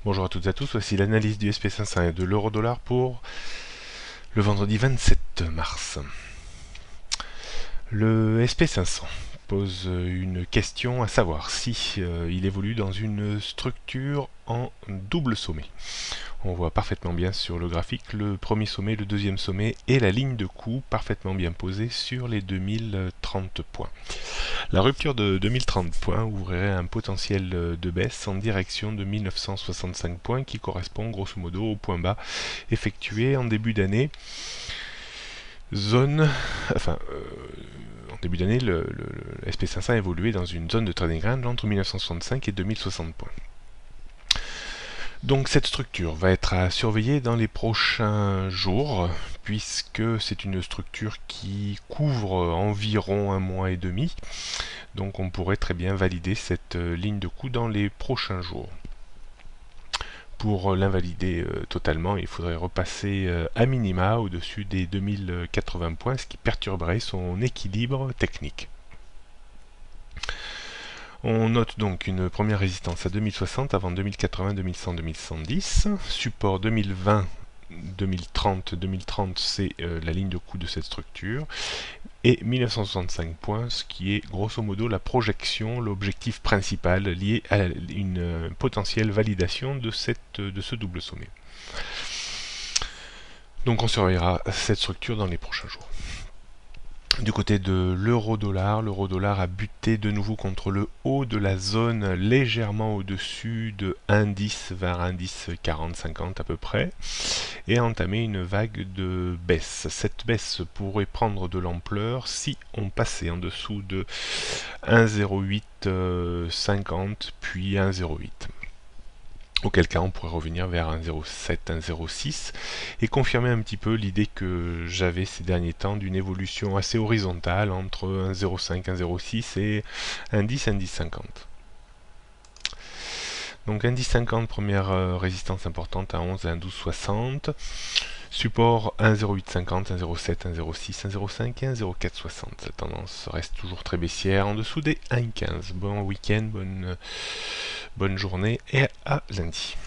Bonjour à toutes et à tous, voici l'analyse du SP500 et de l'euro-dollar pour le vendredi 27 mars. Le SP500 pose une question à savoir si il évolue dans une structure en double sommet. On voit parfaitement bien sur le graphique le premier sommet, le deuxième sommet et la ligne de coup parfaitement bien posée sur les 2030 points. La rupture de 2030 points ouvrirait un potentiel de baisse en direction de 1965 points qui correspond grosso modo au point bas effectué en début d'année. En début d'année, le SP500 a évolué dans une zone de trading range entre 1965 et 2060 points. Donc cette structure va être à surveiller dans les prochains jours, puisque c'est une structure qui couvre environ un mois et demi. Donc on pourrait très bien valider cette ligne de coup dans les prochains jours. Pour l'invalider totalement, il faudrait repasser à minima au-dessus des 2080 points, ce qui perturberait son équilibre technique. On note donc une première résistance à 2060 avant 2080, 2100, 2110, support 2020, 2030, 2030 c'est la ligne de coup de cette structure, et 1965 points, ce qui est grosso modo la projection, l'objectif principal lié à une potentielle validation de ce double sommet. Donc on surveillera cette structure dans les prochains jours. Du côté de l'euro-dollar a buté de nouveau contre le haut de la zone légèrement au-dessus de 1,10 vers 1,10,40-50 à peu près et a entamé une vague de baisse. Cette baisse pourrait prendre de l'ampleur si on passait en dessous de 1,0850 puis 1,08. Auquel cas on pourrait revenir vers 1,07, 1,06 et confirmer un petit peu l'idée que j'avais ces derniers temps d'une évolution assez horizontale entre 1,05, 1,06 et 1,10, 1,10,50. Donc 1,10,50, première résistance importante à 11 et 1,12,60. Support 1,0850, 1,07, 1,06, 1,05 et 1,0460. La tendance reste toujours très baissière en dessous des 1,15. Bon week-end, bonne journée et à lundi.